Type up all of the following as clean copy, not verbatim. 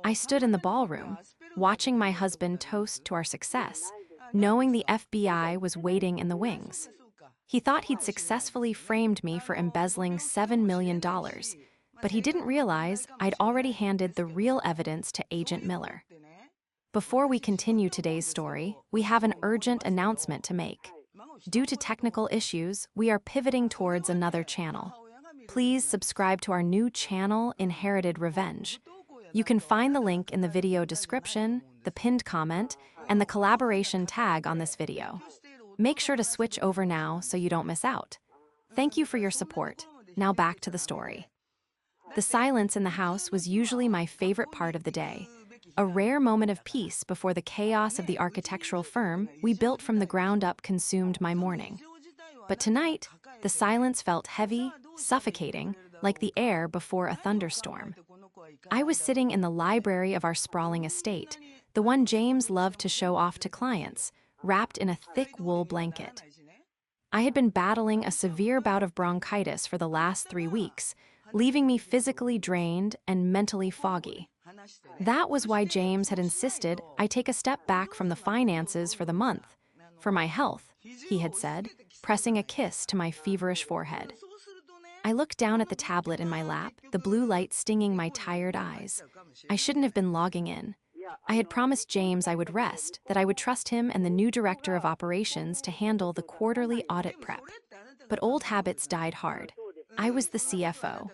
I stood in the ballroom, watching my husband toast to our success, knowing the FBI was waiting in the wings. He thought he'd successfully framed me for embezzling $7 million, but he didn't realize I'd already handed the real evidence to Agent Miller. Before we continue today's story, we have an urgent announcement to make. Due to technical issues, we are pivoting towards another channel. Please subscribe to our new channel, Inherited Revenge. You can find the link in the video description, the pinned comment, and the collaboration tag on this video. Make sure to switch over now so you don't miss out. Thank you for your support. Now back to the story. The silence in the house was usually my favorite part of the day. A rare moment of peace before the chaos of the architectural firm we built from the ground up consumed my morning. But tonight, the silence felt heavy, suffocating, like the air before a thunderstorm. I was sitting in the library of our sprawling estate, the one James loved to show off to clients, wrapped in a thick wool blanket. I had been battling a severe bout of bronchitis for the last 3 weeks, leaving me physically drained and mentally foggy. That was why James had insisted I take a step back from the finances for the month. For my health, he had said, pressing a kiss to my feverish forehead. I looked down at the tablet in my lap, the blue light stinging my tired eyes. I shouldn't have been logging in. I had promised James I would rest, that I would trust him and the new director of operations to handle the quarterly audit prep. But old habits died hard. I was the CFO.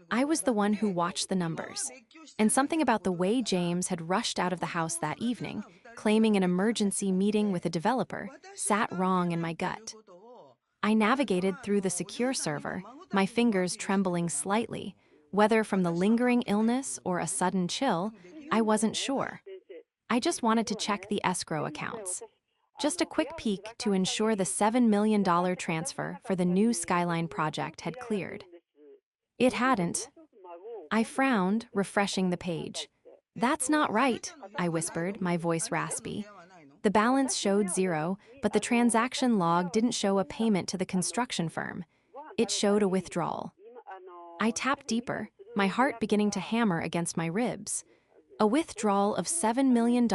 I was the one who watched the numbers. And something about the way James had rushed out of the house that evening, claiming an emergency meeting with a developer, sat wrong in my gut. I navigated through the secure server, my fingers trembling slightly. Whether from the lingering illness or a sudden chill, I wasn't sure. I just wanted to check the escrow accounts. Just a quick peek to ensure the $7 million transfer for the new Skyline project had cleared. It hadn't. I frowned, refreshing the page. "That's not right," I whispered, my voice raspy. The balance showed 0, but the transaction log didn't show a payment to the construction firm. It showed a withdrawal. I tapped deeper, my heart beginning to hammer against my ribs. A withdrawal of $7 million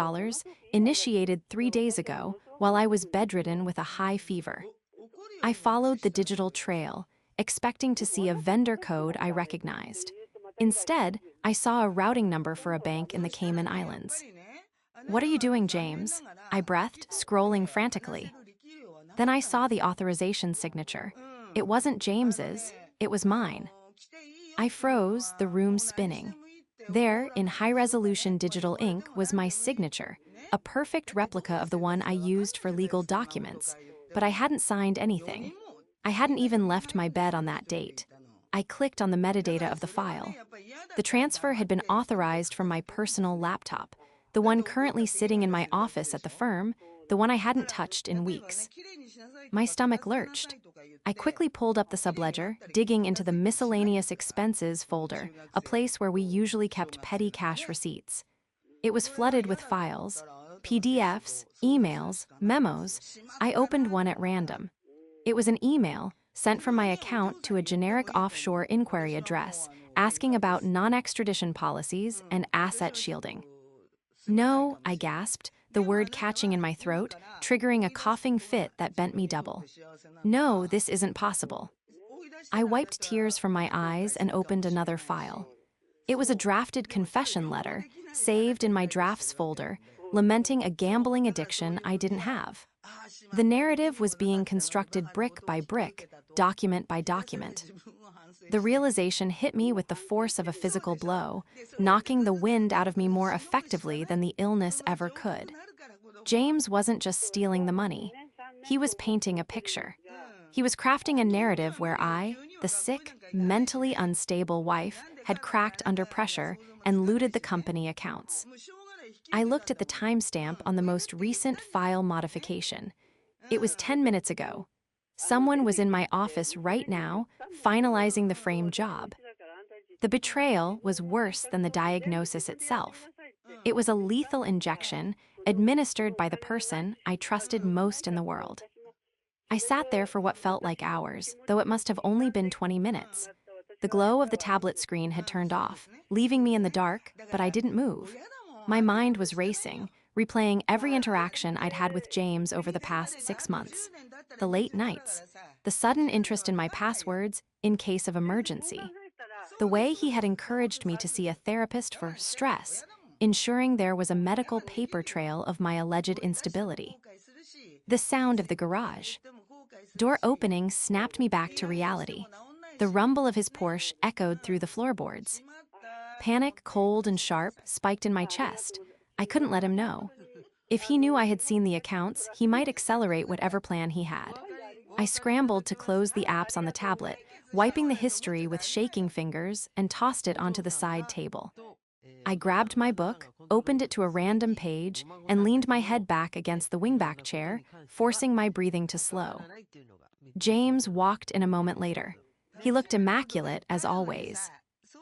initiated 3 days ago while I was bedridden with a high fever. I followed the digital trail, expecting to see a vendor code I recognized. Instead, I saw a routing number for a bank in the Cayman Islands. "What are you doing, James?" I breathed, scrolling frantically. Then I saw the authorization signature. It wasn't James's, it was mine. I froze, the room spinning. There, in high-resolution digital ink, was my signature, a perfect replica of the one I used for legal documents, but I hadn't signed anything. I hadn't even left my bed on that date. I clicked on the metadata of the file. The transfer had been authorized from my personal laptop, the one currently sitting in my office at the firm, the one I hadn't touched in weeks. My stomach lurched. I quickly pulled up the subledger, digging into the miscellaneous expenses folder, a place where we usually kept petty cash receipts. It was flooded with files, PDFs, emails, memos. I opened one at random. It was an email sent from my account to a generic offshore inquiry address, asking about non-extradition policies and asset shielding. "No," I gasped, the word catching in my throat, triggering a coughing fit that bent me double. "No, this isn't possible." I wiped tears from my eyes and opened another file. It was a drafted confession letter, saved in my drafts folder, lamenting a gambling addiction I didn't have. The narrative was being constructed brick by brick, document by document. The realization hit me with the force of a physical blow, knocking the wind out of me more effectively than the illness ever could. James wasn't just stealing the money. He was painting a picture. He was crafting a narrative where I, the sick, mentally unstable wife, had cracked under pressure and looted the company accounts. I looked at the timestamp on the most recent file modification. It was 10 minutes ago. Someone was in my office right now, finalizing the frame job. The betrayal was worse than the diagnosis itself. It was a lethal injection administered by the person I trusted most in the world. I sat there for what felt like hours, though it must have only been 20 minutes. The glow of the tablet screen had turned off, leaving me in the dark, but I didn't move. My mind was racing, replaying every interaction I'd had with James over the past 6 months. The late nights, the sudden interest in my passwords in case of emergency, the way he had encouraged me to see a therapist for stress, ensuring there was a medical paper trail of my alleged instability. The sound of the garage door opening snapped me back to reality. The rumble of his Porsche echoed through the floorboards. Panic, cold and sharp, spiked in my chest. I couldn't let him know. If he knew I had seen the accounts, he might accelerate whatever plan he had. I scrambled to close the apps on the tablet, wiping the history with shaking fingers, and tossed it onto the side table. I grabbed my book, opened it to a random page, and leaned my head back against the wingback chair, forcing my breathing to slow. James walked in a moment later. He looked immaculate, as always.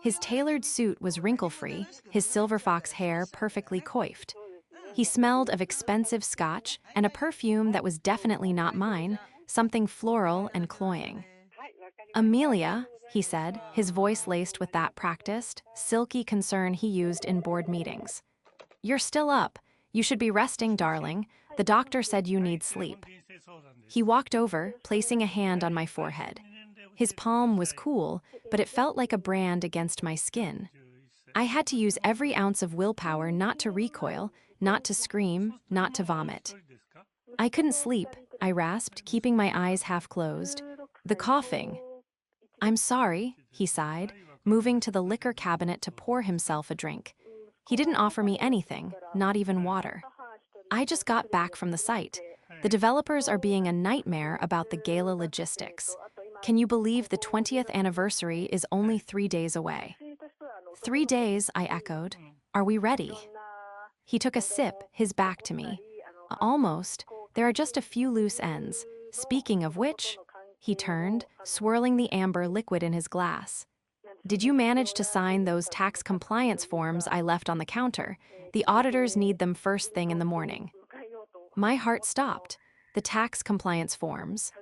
His tailored suit was wrinkle-free, his silver fox hair perfectly coiffed. He smelled of expensive scotch and a perfume that was definitely not mine, something floral and cloying. "Amelia," he said, his voice laced with that practiced, silky concern he used in board meetings. "You're still up. You should be resting, darling. The doctor said you need sleep." He walked over, placing a hand on my forehead. His palm was cool, but it felt like a brand against my skin. I had to use every ounce of willpower not to recoil, not to scream, not to vomit. "I couldn't sleep," I rasped, keeping my eyes half closed. "The coughing." "I'm sorry," he sighed, moving to the liquor cabinet to pour himself a drink. He didn't offer me anything, not even water. "I just got back from the site. The developers are being a nightmare about the Gala logistics. Can you believe the 20th anniversary is only 3 days away?" "3 days," I echoed. "Are we ready?" He took a sip, his back to me. "Almost. There are just a few loose ends. Speaking of which," he turned, swirling the amber liquid in his glass. "Did you manage to sign those tax compliance forms I left on the counter? The auditors need them first thing in the morning." My heart stopped. The tax compliance forms.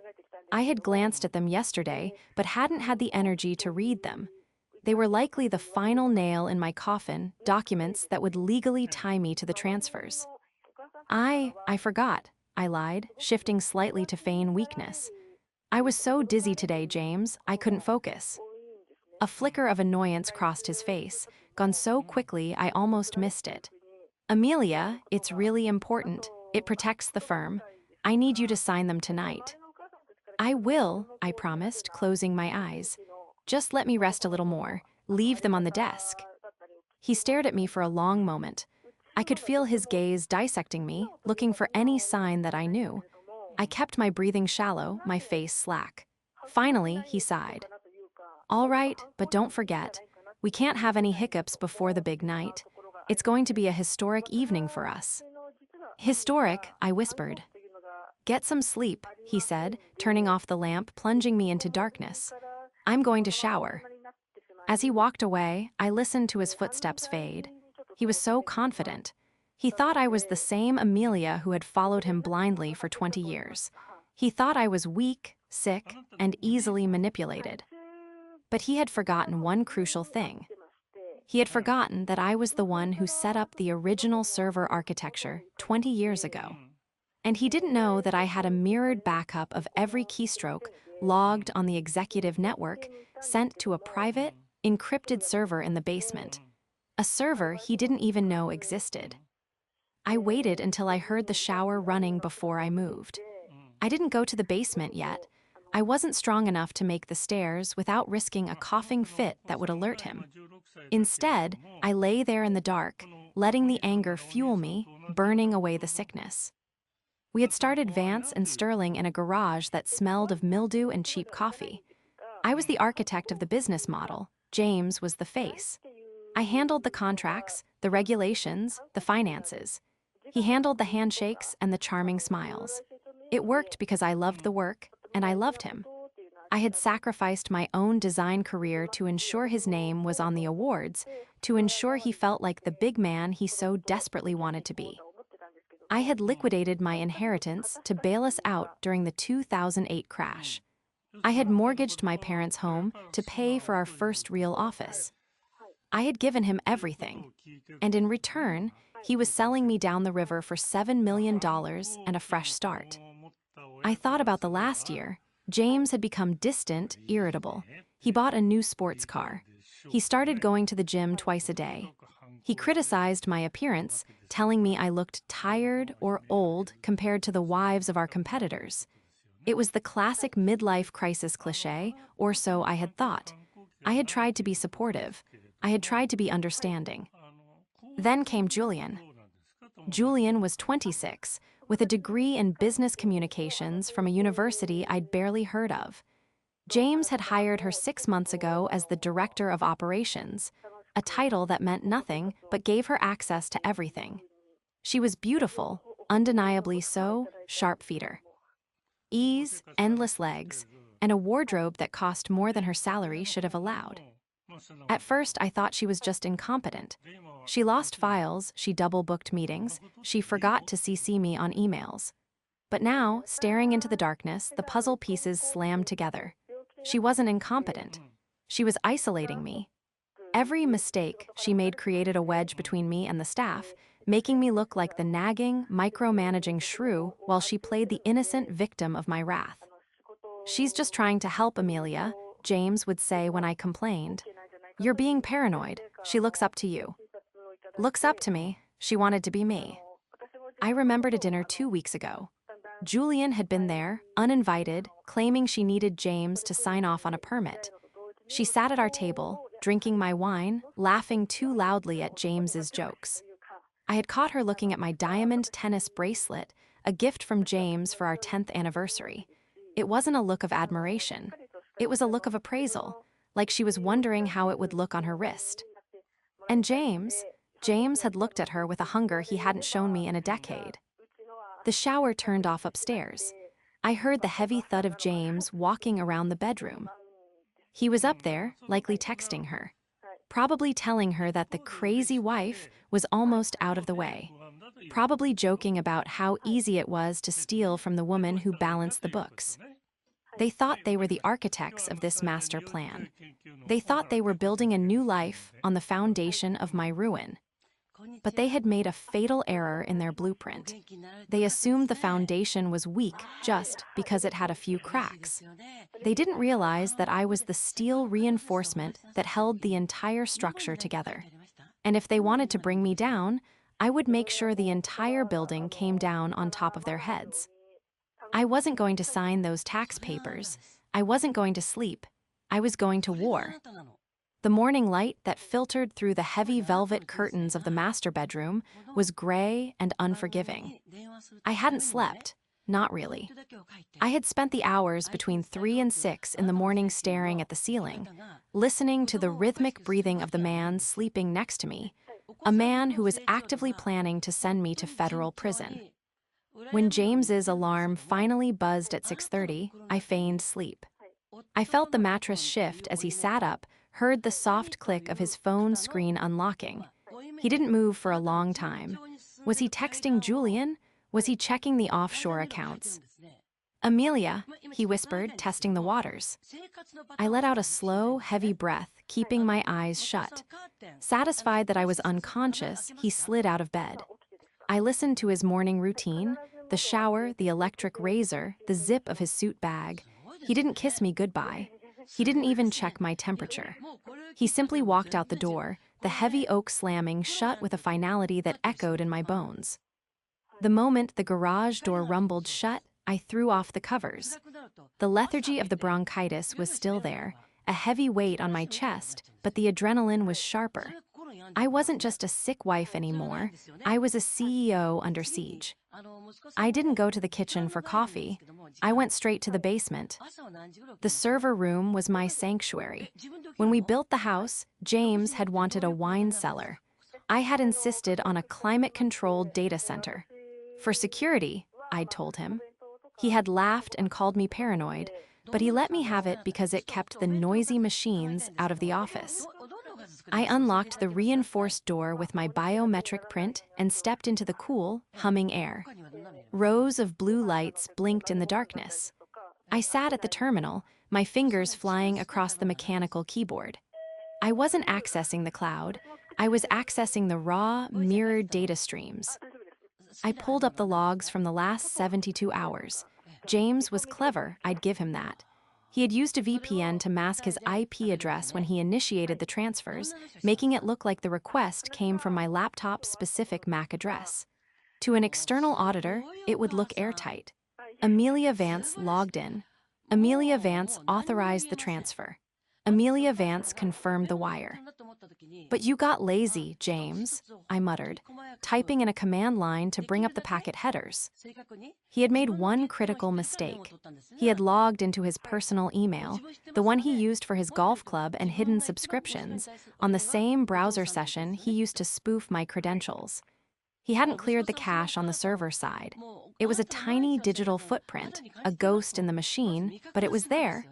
I had glanced at them yesterday, but hadn't had the energy to read them. They were likely the final nail in my coffin, documents that would legally tie me to the transfers. I forgot," I lied, shifting slightly to feign weakness. "I was so dizzy today, James, I couldn't focus." A flicker of annoyance crossed his face, gone so quickly I almost missed it. "Amelia, it's really important. It protects the firm. I need you to sign them tonight." "I will," I promised, closing my eyes. "Just let me rest a little more. Leave them on the desk." He stared at me for a long moment. I could feel his gaze dissecting me, looking for any sign that I knew. I kept my breathing shallow, my face slack. Finally, he sighed. "All right, but don't forget, we can't have any hiccups before the big night. It's going to be a historic evening for us." "Historic," I whispered. "Get some sleep," he said, turning off the lamp, plunging me into darkness. "I'm going to shower." As he walked away, I listened to his footsteps fade. He was so confident. He thought I was the same Amelia who had followed him blindly for 20 years. He thought I was weak, sick, and easily manipulated. But he had forgotten one crucial thing. He had forgotten that I was the one who set up the original server architecture 20 years ago. And he didn't know that I had a mirrored backup of every keystroke logged on the executive network, sent to a private, encrypted server in the basement. A server he didn't even know existed. I waited until I heard the shower running before I moved. I didn't go to the basement yet. I wasn't strong enough to make the stairs without risking a coughing fit that would alert him. Instead, I lay there in the dark, letting the anger fuel me, burning away the sickness. We had started Vance and Sterling in a garage that smelled of mildew and cheap coffee. I was the architect of the business model. James was the face. I handled the contracts, the regulations, the finances. He handled the handshakes and the charming smiles. It worked because I loved the work, and I loved him. I had sacrificed my own design career to ensure his name was on the awards, to ensure he felt like the big man he so desperately wanted to be. I had liquidated my inheritance to bail us out during the 2008 crash. I had mortgaged my parents' home to pay for our first real office. I had given him everything, and in return, he was selling me down the river for $7 million and a fresh start. I thought about the last year. James had become distant, irritable. He bought a new sports car. He started going to the gym twice a day. He criticized my appearance, telling me I looked tired or old compared to the wives of our competitors. It was the classic midlife crisis cliché, or so I had thought. I had tried to be supportive. I had tried to be understanding. Then came Julian. Julian was 26, with a degree in business communications from a university I'd barely heard of. James had hired her 6 months ago as the director of operations, a title that meant nothing but gave her access to everything. She was beautiful, undeniably so, sharp feeder. Ease, endless legs, and a wardrobe that cost more than her salary should have allowed. At first, I thought she was just incompetent. She lost files, she double-booked meetings, she forgot to CC me on emails. But now, staring into the darkness, the puzzle pieces slammed together. She wasn't incompetent. She was isolating me. Every mistake she made created a wedge between me and the staff, making me look like the nagging, micromanaging shrew while she played the innocent victim of my wrath. "She's just trying to help, Amelia," James would say when I complained. "You're being paranoid. She looks up to you." Looks up to me. She wanted to be me. I remembered a dinner 2 weeks ago. Julian had been there, uninvited, claiming she needed James to sign off on a permit. She sat at our table, drinking my wine, laughing too loudly at James's jokes. I had caught her looking at my diamond tennis bracelet, a gift from James for our 10th anniversary. It wasn't a look of admiration. It was a look of appraisal, like she was wondering how it would look on her wrist. And James had looked at her with a hunger he hadn't shown me in a decade. The shower turned off upstairs. I heard the heavy thud of James walking around the bedroom. He was up there, likely texting her, probably telling her that the crazy wife was almost out of the way, probably joking about how easy it was to steal from the woman who balanced the books. They thought they were the architects of this master plan. They thought they were building a new life on the foundation of my ruin. But they had made a fatal error in their blueprint. They assumed the foundation was weak just because it had a few cracks. They didn't realize that I was the steel reinforcement that held the entire structure together. And if they wanted to bring me down, I would make sure the entire building came down on top of their heads. I wasn't going to sign those tax papers. I wasn't going to sleep. I was going to war. The morning light that filtered through the heavy velvet curtains of the master bedroom was gray and unforgiving. I hadn't slept, not really. I had spent the hours between 3 and 6 in the morning staring at the ceiling, listening to the rhythmic breathing of the man sleeping next to me, a man who was actively planning to send me to federal prison. When James's alarm finally buzzed at 6:30, I feigned sleep. I felt the mattress shift as he sat up, heard the soft click of his phone screen unlocking. He didn't move for a long time. Was he texting Julian? Was he checking the offshore accounts? "Amelia," he whispered, testing the waters. I let out a slow, heavy breath, keeping my eyes shut. Satisfied that I was unconscious, he slid out of bed. I listened to his morning routine, the shower, the electric razor, the zip of his suit bag. He didn't kiss me goodbye. He didn't even check my temperature. He simply walked out the door, the heavy oak slamming shut with a finality that echoed in my bones. The moment the garage door rumbled shut, I threw off the covers. The lethargy of the bronchitis was still there, a heavy weight on my chest, but the adrenaline was sharper. I wasn't just a sick wife anymore. I was a CEO under siege. I didn't go to the kitchen for coffee. I went straight to the basement. The server room was my sanctuary. When we built the house, James had wanted a wine cellar. I had insisted on a climate-controlled data center. For security, I'd told him. He had laughed and called me paranoid, but he let me have it because it kept the noisy machines out of the office. I unlocked the reinforced door with my biometric print and stepped into the cool, humming air. Rows of blue lights blinked in the darkness. I sat at the terminal, my fingers flying across the mechanical keyboard. I wasn't accessing the cloud. I was accessing the raw, mirrored data streams. I pulled up the logs from the last 72 hours. James was clever, I'd give him that. He had used a VPN to mask his IP address when he initiated the transfers, making it look like the request came from my laptop's specific MAC address. To an external auditor, it would look airtight. Amelia Vance logged in. Amelia Vance authorized the transfer. Amelia Vance confirmed the wire. "But you got lazy, James," I muttered, typing in a command line to bring up the packet headers. He had made one critical mistake. He had logged into his personal email, the one he used for his golf club and hidden subscriptions, on the same browser session he used to spoof my credentials. He hadn't cleared the cache on the server side. It was a tiny digital footprint, a ghost in the machine, but it was there.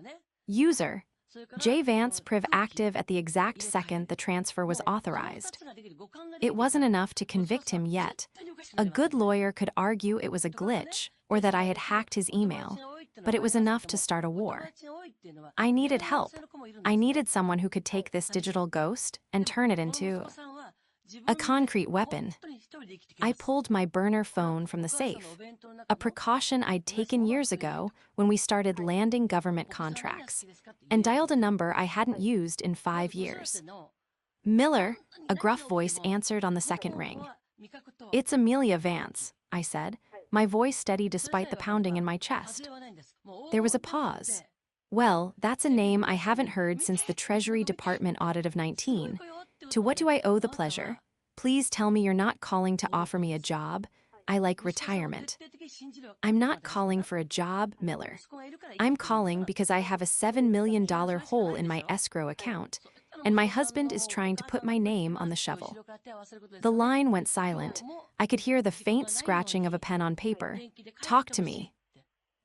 User J. Vance Priv active at the exact second the transfer was authorized. It wasn't enough to convict him yet. A good lawyer could argue it was a glitch or that I had hacked his email, but it was enough to start a war. I needed help. I needed someone who could take this digital ghost and turn it into a concrete weapon. I pulled my burner phone from the safe, a precaution I'd taken years ago when we started landing government contracts, and dialed a number I hadn't used in 5 years. "Miller," a gruff voice answered on the second ring. "It's Amelia Vance," I said, my voice steady despite the pounding in my chest. There was a pause. "Well, that's a name I haven't heard since the Treasury Department audit of 19. To what do I owe the pleasure? Please tell me you're not calling to offer me a job. I like retirement." "I'm not calling for a job, Miller. I'm calling because I have a $7 million hole in my escrow account, and my husband is trying to put my name on the shovel." The line went silent. I could hear the faint scratching of a pen on paper. "Talk to me.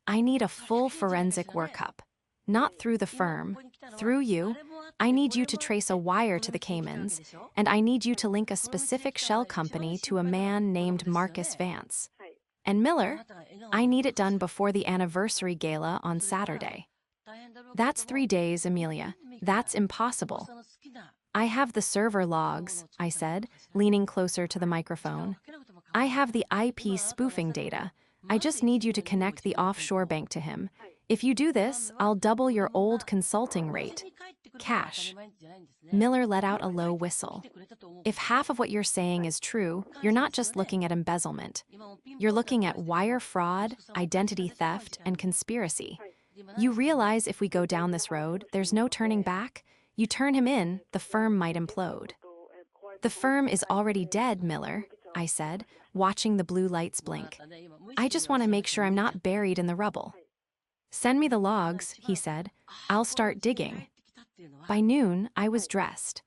I need a full forensic workup. Not through the firm, through you. I need you to trace a wire to the Caymans, and I need you to link a specific shell company to a man named Marcus Vance. And Miller, I need it done before the anniversary gala on Saturday." "That's 3 days, Amelia. That's impossible." "I have the server logs," I said, leaning closer to the microphone. "I have the IP spoofing data. I just need you to connect the offshore bank to him. If you do this, I'll double your old consulting rate. Cash." Miller let out a low whistle. "If half of what you're saying is true, you're not just looking at embezzlement. You're looking at wire fraud, identity theft, and conspiracy. You realize if we go down this road, there's no turning back? You turn him in, the firm might implode." "The firm is already dead, Miller," I said, watching the blue lights blink. "I just want to make sure I'm not buried in the rubble." "Send me the logs," he said. "I'll start digging." By noon, I was dressed.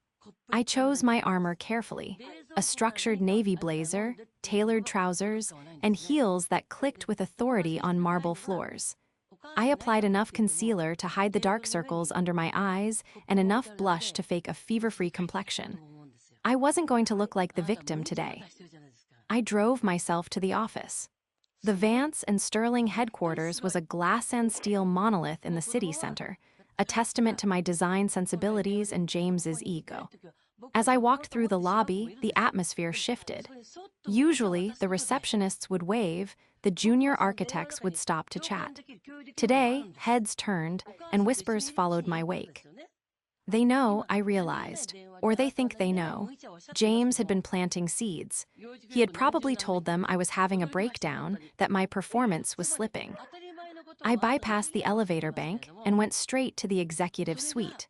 I chose my armor carefully, a structured navy blazer, tailored trousers, and heels that clicked with authority on marble floors. I applied enough concealer to hide the dark circles under my eyes and enough blush to fake a fever-free complexion. I wasn't going to look like the victim today. I drove myself to the office. The Vance and Sterling headquarters was a glass and steel monolith in the city center, a testament to my design sensibilities and James's ego. As I walked through the lobby, the atmosphere shifted. Usually, the receptionists would wave, the junior architects would stop to chat. Today, heads turned, and whispers followed my wake. They know, I realized, or they think they know. James had been planting seeds. He had probably told them I was having a breakdown, that my performance was slipping. I bypassed the elevator bank and went straight to the executive suite.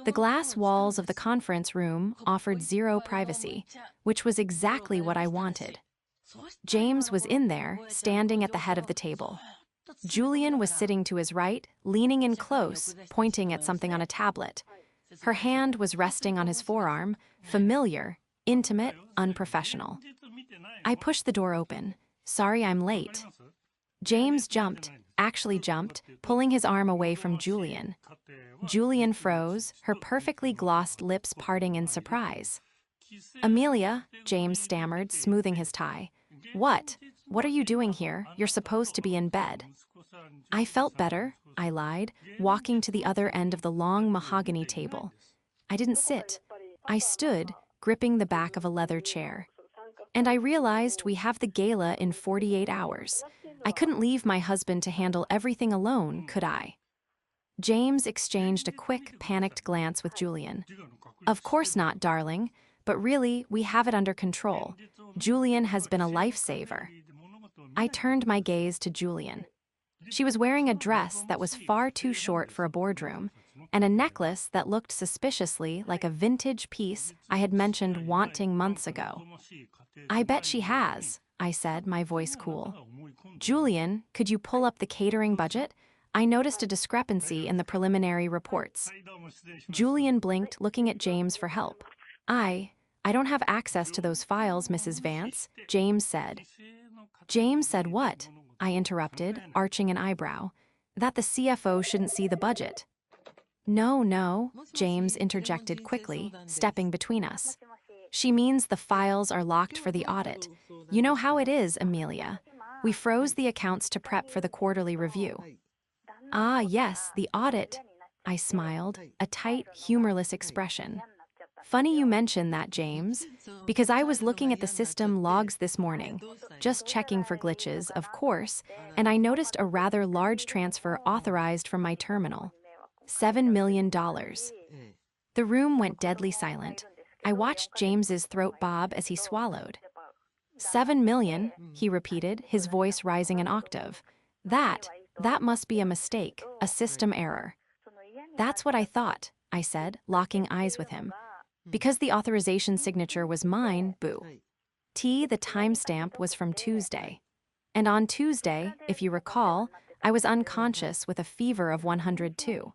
The glass walls of the conference room offered zero privacy, which was exactly what I wanted. James was in there, standing at the head of the table. Julian was sitting to his right, leaning in close, pointing at something on a tablet. Her hand was resting on his forearm, familiar, intimate, unprofessional. I pushed the door open. "Sorry I'm late." James jumped, actually jumped, pulling his arm away from Julian. Julian froze, her perfectly glossed lips parting in surprise. "Amelia," James stammered, smoothing his tie. "What? What are you doing here? You're supposed to be in bed." I felt better, I lied, walking to the other end of the long mahogany table. I didn't sit. I stood, gripping the back of a leather chair. And I realized we have the gala in 48 hours. I couldn't leave my husband to handle everything alone, could I? James exchanged a quick, panicked glance with Julian. Of course not, darling, but really, we have it under control. Julian has been a lifesaver. I turned my gaze to Julian. She was wearing a dress that was far too short for a boardroom, and a necklace that looked suspiciously like a vintage piece I had mentioned wanting months ago. I bet she has, I said, my voice cool. Julian, could you pull up the catering budget? I noticed a discrepancy in the preliminary reports. Julian blinked, looking at James for help. I don't have access to those files, Mrs. Vance, James said. James said what? I interrupted, arching an eyebrow. That the CFO shouldn't see the budget. No, James interjected quickly, stepping between us. She means the files are locked for the audit. You know how it is, Amelia. We froze the accounts to prep for the quarterly review. Ah, yes, the audit. I smiled, a tight, humorless expression. Funny you mention that, James, because I was looking at the system logs this morning, just checking for glitches, of course, and I noticed a rather large transfer authorized from my terminal. $7 million. The room went deadly silent. I watched James's throat bob as he swallowed. 7 million, he repeated, his voice rising an octave. That must be a mistake, a system error. That's what I thought, I said, locking eyes with him. Because the authorization signature was mine, boo. The timestamp was from Tuesday. And on Tuesday, if you recall, I was unconscious with a fever of 102.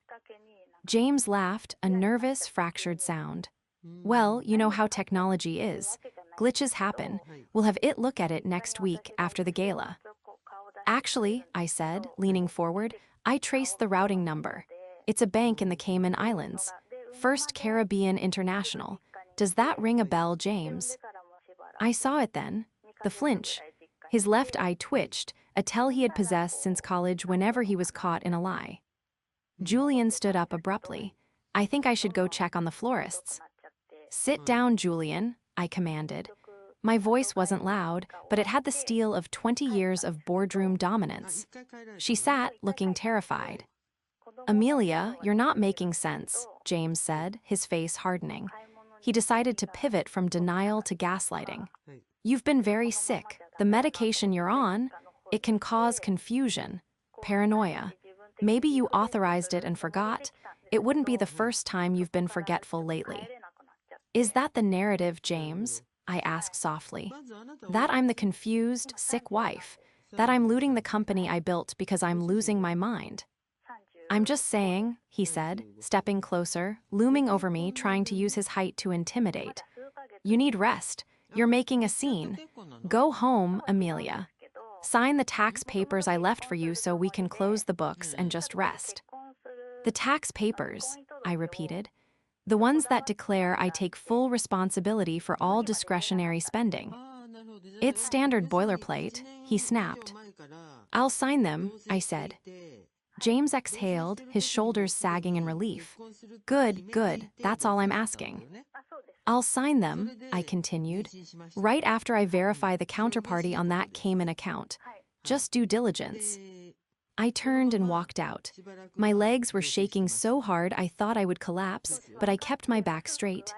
James laughed, a nervous, fractured sound. Well, you know how technology is. Glitches happen. We'll have it look at it next week after the gala. Actually, I said, leaning forward, I traced the routing number. It's a bank in the Cayman Islands. First Caribbean International. Does that ring a bell, James? I saw it then. The flinch. His left eye twitched, a tell he had possessed since college whenever he was caught in a lie. Julian stood up abruptly. I think I should go check on the florists. Sit down, Julian, I commanded. My voice wasn't loud, but it had the steel of 20 years of boardroom dominance. She sat, looking terrified. Amelia, you're not making sense, James said, his face hardening. He decided to pivot from denial to gaslighting. You've been very sick. The medication you're on, it can cause confusion, paranoia. Maybe you authorized it and forgot. It wouldn't be the first time you've been forgetful lately. Is that the narrative, James? I asked softly. That I'm the confused, sick wife. That I'm looting the company I built because I'm losing my mind. I'm just saying, he said, stepping closer, looming over me, trying to use his height to intimidate. You need rest. You're making a scene. Go home, Amelia. Sign the tax papers I left for you so we can close the books and just rest. The tax papers, I repeated. The ones that declare I take full responsibility for all discretionary spending. It's standard boilerplate, he snapped. I'll sign them, I said. James exhaled, his shoulders sagging in relief. Good, that's all I'm asking. I'll sign them, I continued, right after I verify the counterparty on that Cayman account. Just due diligence. I turned and walked out. My legs were shaking so hard I thought I would collapse, but I kept my back straight.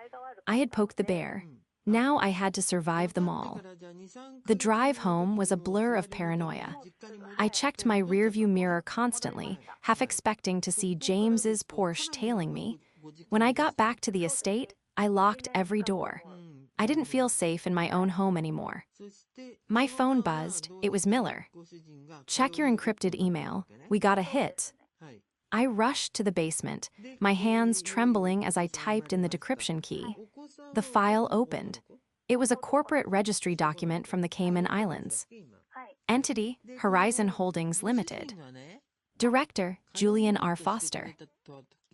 I had poked the bear. Now I had to survive them all. The drive home was a blur of paranoia. I checked my rearview mirror constantly, half expecting to see James's Porsche tailing me. When I got back to the estate, I locked every door. I didn't feel safe in my own home anymore. My phone buzzed. It was Miller. Check your encrypted email. We got a hit. I rushed to the basement, my hands trembling as I typed in the decryption key. The file opened. It was a corporate registry document from the Cayman Islands. Entity, Horizon Holdings Limited. Director, Julian R. Foster.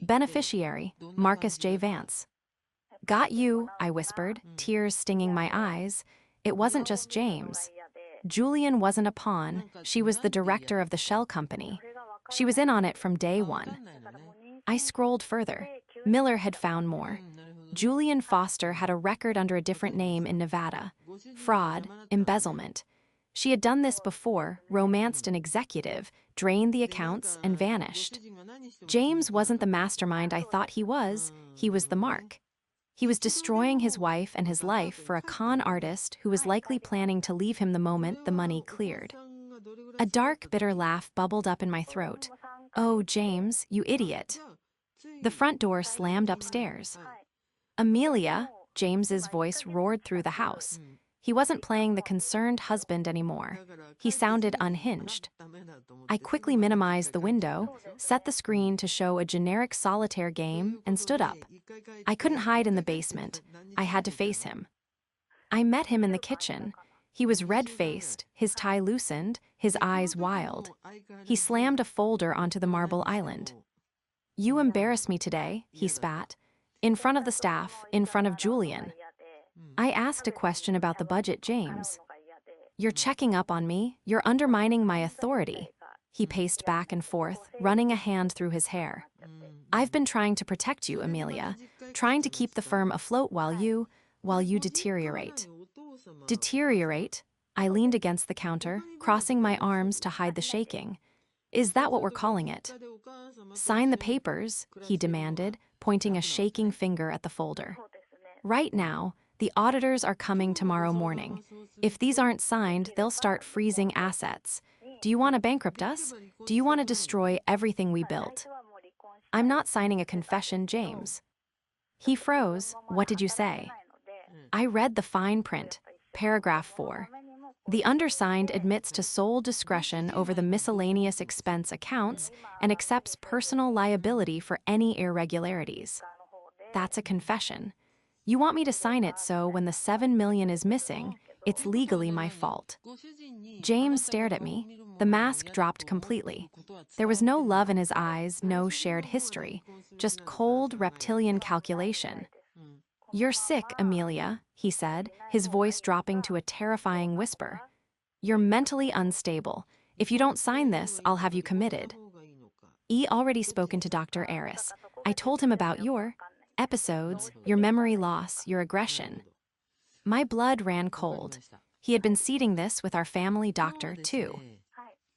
Beneficiary, Marcus J. Vance. Got you, I whispered, tears stinging my eyes. It wasn't just James. Julian wasn't a pawn, she was the director of the shell company. She was in on it from day one. I scrolled further. Miller had found more. Julian Foster had a record under a different name in Nevada. Fraud, embezzlement. She had done this before, romanced an executive, drained the accounts, and vanished. James wasn't the mastermind I thought he was the mark. He was destroying his wife and his life for a con artist who was likely planning to leave him the moment the money cleared. A dark, bitter laugh bubbled up in my throat. "Oh, James, you idiot." The front door slammed upstairs. "Amelia," James's voice roared through the house. He wasn't playing the concerned husband anymore. He sounded unhinged. I quickly minimized the window, set the screen to show a generic solitaire game, and stood up. I couldn't hide in the basement. I had to face him. I met him in the kitchen. He was red-faced, his tie loosened, his eyes wild. He slammed a folder onto the marble island. "You embarrass me today," he spat. "In front of the staff, in front of Julian." I asked a question about the budget, James. "You're checking up on me. You're undermining my authority." He paced back and forth, running a hand through his hair. "I've been trying to protect you, Amelia, trying to keep the firm afloat while you deteriorate." "Deteriorate?" I leaned against the counter, crossing my arms to hide the shaking. "Is that what we're calling it?" "Sign the papers," he demanded, pointing a shaking finger at the folder. "Right now. The auditors are coming tomorrow morning. If these aren't signed, they'll start freezing assets. Do you want to bankrupt us? Do you want to destroy everything we built?" "I'm not signing a confession, James." He froze. "What did you say?" I read the fine print. Paragraph 4. "The undersigned admits to sole discretion over the miscellaneous expense accounts and accepts personal liability for any irregularities." That's a confession. You want me to sign it so when the $7 million is missing, it's legally my fault. James stared at me. The mask dropped completely. There was no love in his eyes, no shared history, just cold reptilian calculation. "You're sick, Amelia," he said, his voice dropping to a terrifying whisper. "You're mentally unstable. If you don't sign this, I'll have you committed." Already spoken to Dr. Eris. I told him about your episodes, your memory loss, your aggression. My blood ran cold. He had been seeding this with our family doctor, too.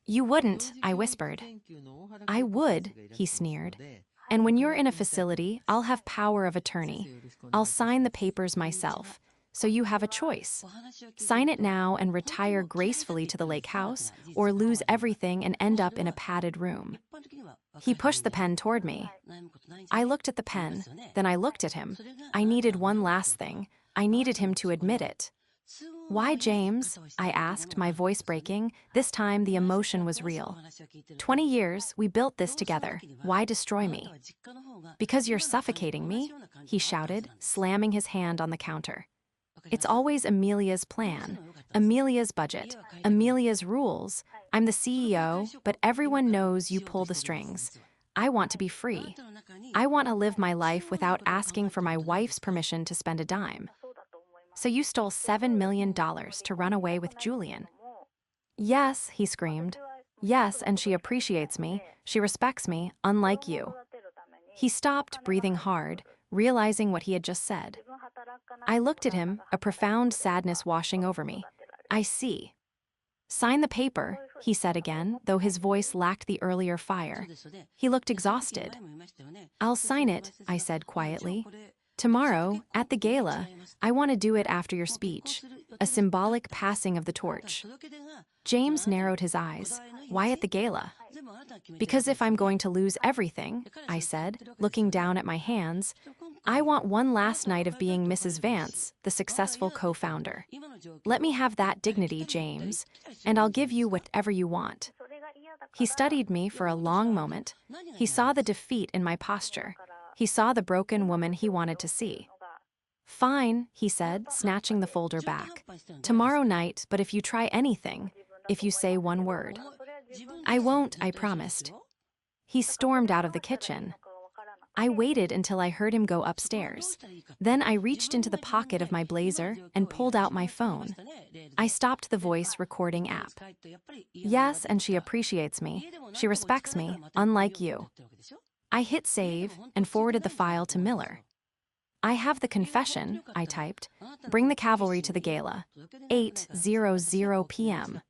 "You wouldn't," I whispered. "I would," he sneered. "And when you're in a facility, I'll have power of attorney. I'll sign the papers myself. So you have a choice. Sign it now and retire gracefully to the lake house, or lose everything and end up in a padded room." He pushed the pen toward me. I looked at the pen, then I looked at him. I needed one last thing. I needed him to admit it. "Why, James?" I asked, my voice breaking. This time the emotion was real. 20 years, we built this together. Why destroy me?" "Because you're suffocating me," he shouted, slamming his hand on the counter. "It's always Amelia's plan, Amelia's budget, Amelia's rules. I'm the CEO, but everyone knows you pull the strings. I want to be free. I want to live my life without asking for my wife's permission to spend a dime." "So you stole $7 million to run away with Julian?" "Yes," he screamed. "Yes, and she appreciates me. She respects me, unlike you." He stopped, breathing hard, realizing what he had just said. I looked at him, a profound sadness washing over me. "I see." "Sign the paper," he said again, though his voice lacked the earlier fire. He looked exhausted. "I'll sign it," I said quietly. "Tomorrow, at the gala. I want to do it after your speech. A symbolic passing of the torch." James narrowed his eyes. "Why at the gala?" "Because if I'm going to lose everything," I said, looking down at my hands, "I want one last night of being Mrs. Vance, the successful co-founder. Let me have that dignity, James, and I'll give you whatever you want." He studied me for a long moment. He saw the defeat in my posture. He saw the broken woman he wanted to see. "Fine," he said, snatching the folder back. "Tomorrow night, but if you try anything, if you say one word." "I won't," I promised. He stormed out of the kitchen. I waited until I heard him go upstairs. Then I reached into the pocket of my blazer and pulled out my phone. I stopped the voice recording app. Yes, and she appreciates me. She respects me, unlike you. I hit save and forwarded the file to Miller. I have the confession, I typed. Bring the cavalry to the gala. 8:00 p.m.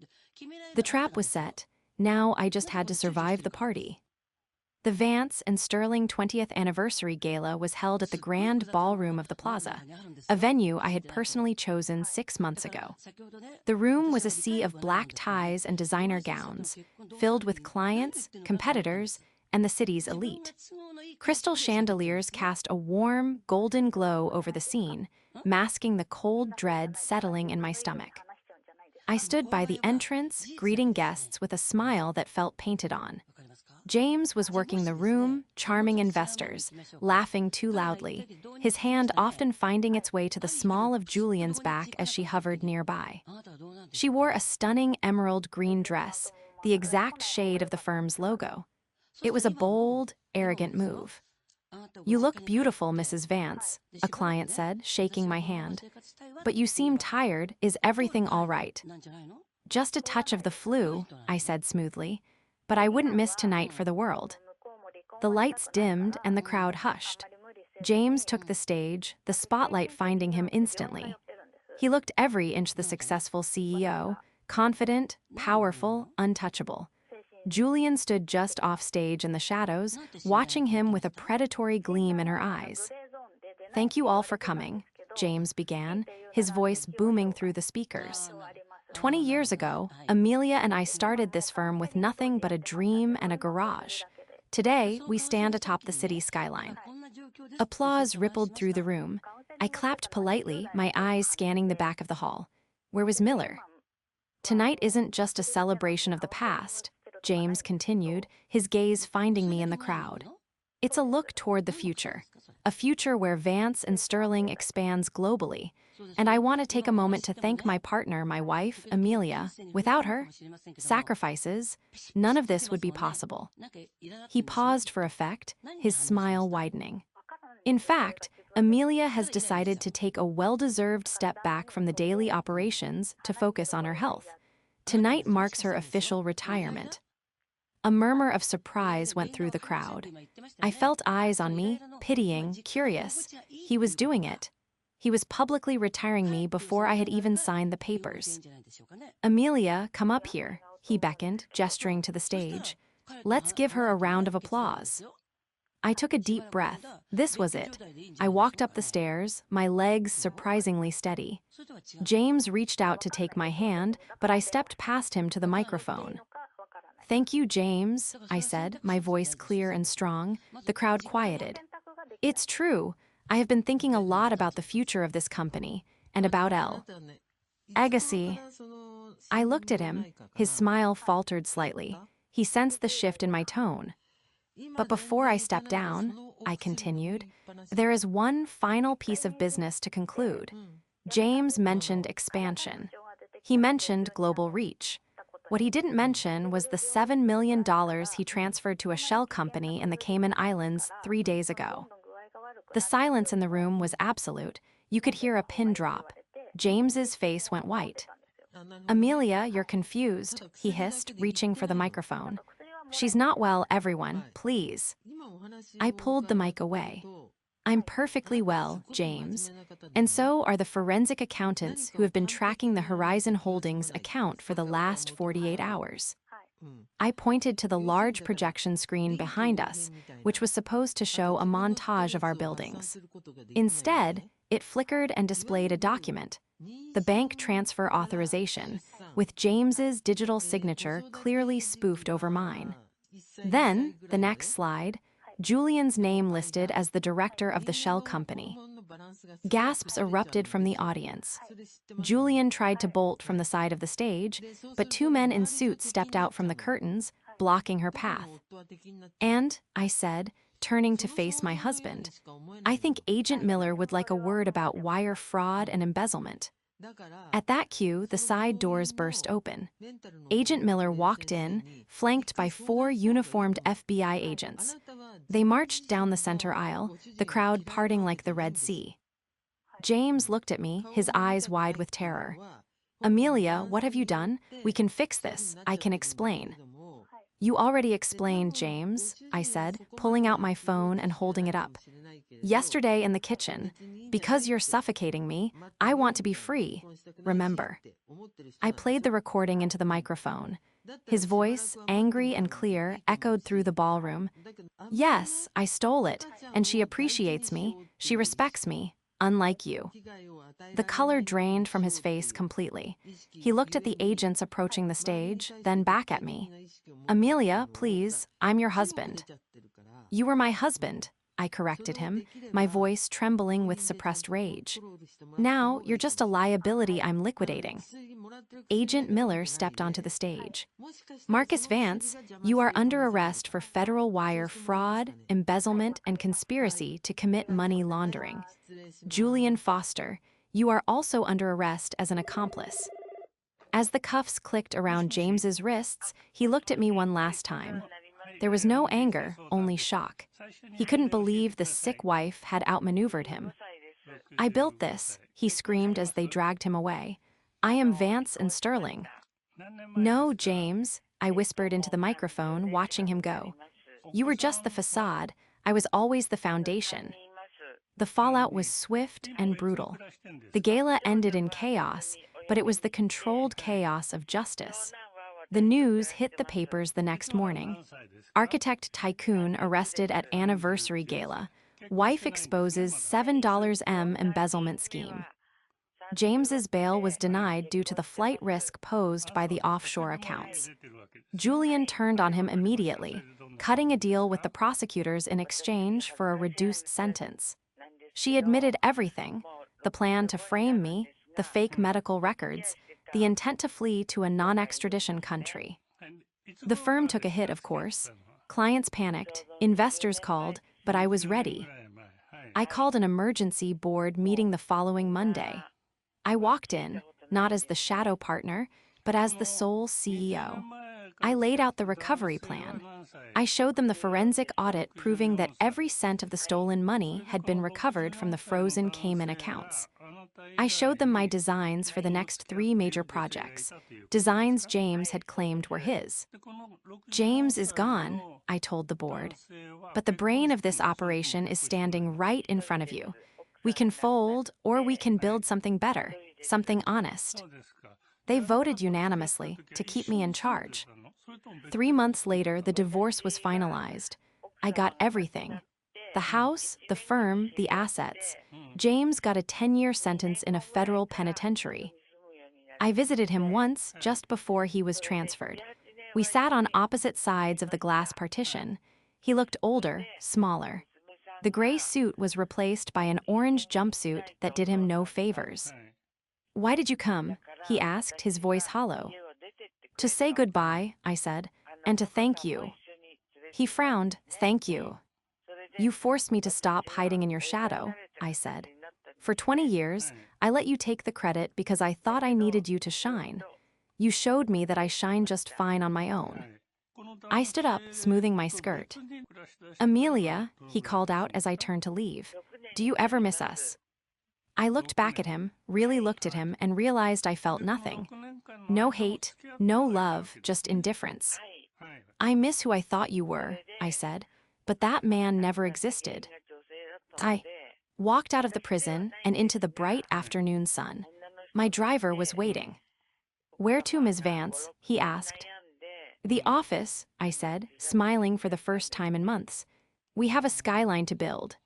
The trap was set. Now I just had to survive the party. The Vance and Sterling 20th anniversary gala was held at the Grand Ballroom of the Plaza, a venue I had personally chosen 6 months ago. The room was a sea of black ties and designer gowns, filled with clients, competitors, and the city's elite. Crystal chandeliers cast a warm, golden glow over the scene, masking the cold dread settling in my stomach. I stood by the entrance, greeting guests with a smile that felt painted on. James was working the room, charming investors, laughing too loudly, his hand often finding its way to the small of Julian's back as she hovered nearby. She wore a stunning emerald green dress, the exact shade of the firm's logo. It was a bold, arrogant move. "You look beautiful, Mrs. Vance," a client said, shaking my hand. "But you seem tired. Is everything all right?" "Just a touch of the flu," I said smoothly, "but I wouldn't miss tonight for the world." The lights dimmed and the crowd hushed. James took the stage, the spotlight finding him instantly. He looked every inch the successful CEO, confident, powerful, untouchable. Julian stood just off stage in the shadows, watching him with a predatory gleam in her eyes. "Thank you all for coming," James began, his voice booming through the speakers. 20 years ago, Amelia and I started this firm with nothing but a dream and a garage. Today, we stand atop the city skyline. Applause rippled through the room. I clapped politely, my eyes scanning the back of the hall. Where was Miller? "Tonight isn't just a celebration of the past," James continued, his gaze finding me in the crowd. "It's a look toward the future, a future where Vance and Sterling expands globally. And I want to take a moment to thank my partner, my wife, Amelia. Without her, sacrifices, none of this would be possible." He paused for effect, his smile widening. "In fact, Amelia has decided to take a well-deserved step back from the daily operations to focus on her health. Tonight marks her official retirement." A murmur of surprise went through the crowd. I felt eyes on me, pitying, curious. He was doing it. He was publicly retiring me before I had even signed the papers. "Amelia, come up here," he beckoned, gesturing to the stage. "Let's give her a round of applause." I took a deep breath. This was it. I walked up the stairs, my legs surprisingly steady. James reached out to take my hand, but I stepped past him to the microphone. "Thank you, James," I said, my voice clear and strong. The crowd quieted. "It's true. I have been thinking a lot about the future of this company, and about Elle. Agassi." I looked at him. His smile faltered slightly. He sensed the shift in my tone. "But before I step down," I continued, "there is one final piece of business to conclude." James mentioned expansion. He mentioned global reach. What he didn't mention was the $7 million he transferred to a shell company in the Cayman Islands 3 days ago. The silence in the room was absolute. You could hear a pin drop. James's face went white. "Amelia, you're confused," he hissed, reaching for the microphone. "She's not well, everyone, please." I pulled the mic away. "I'm perfectly well, James. And so are the forensic accountants who have been tracking the Horizon Holdings account for the last 48 hours. I pointed to the large projection screen behind us, which was supposed to show a montage of our buildings. Instead, it flickered and displayed a document, the bank transfer authorization, with James's digital signature clearly spoofed over mine. Then, the next slide, Julian's name listed as the director of the shell company. Gasps erupted from the audience. Julian tried to bolt from the side of the stage, but 2 men in suits stepped out from the curtains, blocking her path. "And," I said, turning to face my husband, "I think Agent Miller would like a word about wire fraud and embezzlement." At that cue, the side doors burst open. Agent Miller walked in, flanked by 4 uniformed FBI agents. They marched down the center aisle, the crowd parting like the Red Sea. James looked at me, his eyes wide with terror. Amelia, what have you done? We can fix this. I can explain. You already explained, James, I said, pulling out my phone and holding it up. Yesterday in the kitchen. Because you're suffocating me, I want to be free. Remember. I played the recording into the microphone. His voice, angry and clear, echoed through the ballroom. Yes, I stole it, and she appreciates me, she respects me, unlike you. The color drained from his face completely. He looked at the agents approaching the stage, then back at me. Amelia, please, I'm your husband. You were my husband, I corrected him, my voice trembling with suppressed rage. Now, you're just a liability I'm liquidating. Agent Miller stepped onto the stage. Marcus Vance, you are under arrest for federal wire fraud, embezzlement, and conspiracy to commit money laundering. Julian Foster, you are also under arrest as an accomplice. As the cuffs clicked around James's wrists, he looked at me one last time. There was no anger, only shock. He couldn't believe the sick wife had outmaneuvered him. I built this, he screamed as they dragged him away. I am Vance and Sterling. No, James, I whispered into the microphone, watching him go. You were just the facade, I was always the foundation. The fallout was swift and brutal. The gala ended in chaos, but it was the controlled chaos of justice. The news hit the papers the next morning. Architect tycoon arrested at anniversary gala. Wife exposes $7 embezzlement scheme. James's bail was denied due to the flight risk posed by the offshore accounts. Julian turned on him immediately, cutting a deal with the prosecutors in exchange for a reduced sentence. She admitted everything: the plan to frame me, the fake medical records, the intent to flee to a non-extradition country. The firm took a hit, of course. Clients panicked, investors called, but I was ready. I called an emergency board meeting the following Monday. I walked in, not as the shadow partner, but as the sole CEO. I laid out the recovery plan. I showed them the forensic audit proving that every cent of the stolen money had been recovered from the frozen Cayman accounts. I showed them my designs for the next 3 major projects, designs James had claimed were his. James is gone, I told the board. But the brain of this operation is standing right in front of you. We can fold, or we can build something better, something honest. They voted unanimously to keep me in charge. 3 months later, the divorce was finalized. I got everything. The house, the firm, the assets. James got a 10-year sentence in a federal penitentiary. I visited him once, just before he was transferred. We sat on opposite sides of the glass partition. He looked older, smaller. The gray suit was replaced by an orange jumpsuit that did him no favors. Why did you come? He asked, his voice hollow. To say goodbye, I said, and to thank you. He frowned. Thank you. You forced me to stop hiding in your shadow, I said. For 20 years, I let you take the credit because I thought I needed you to shine. You showed me that I shine just fine on my own. I stood up, smoothing my skirt. Amelia, he called out as I turned to leave. Do you ever miss us? I looked back at him, really looked at him, and realized I felt nothing. No hate, no love, just indifference. I miss who I thought you were, I said, but that man never existed. I walked out of the prison and into the bright afternoon sun. My driver was waiting. Where to, Ms. Vance? He asked. The office, I said, smiling for the first time in months. We have a skyline to build.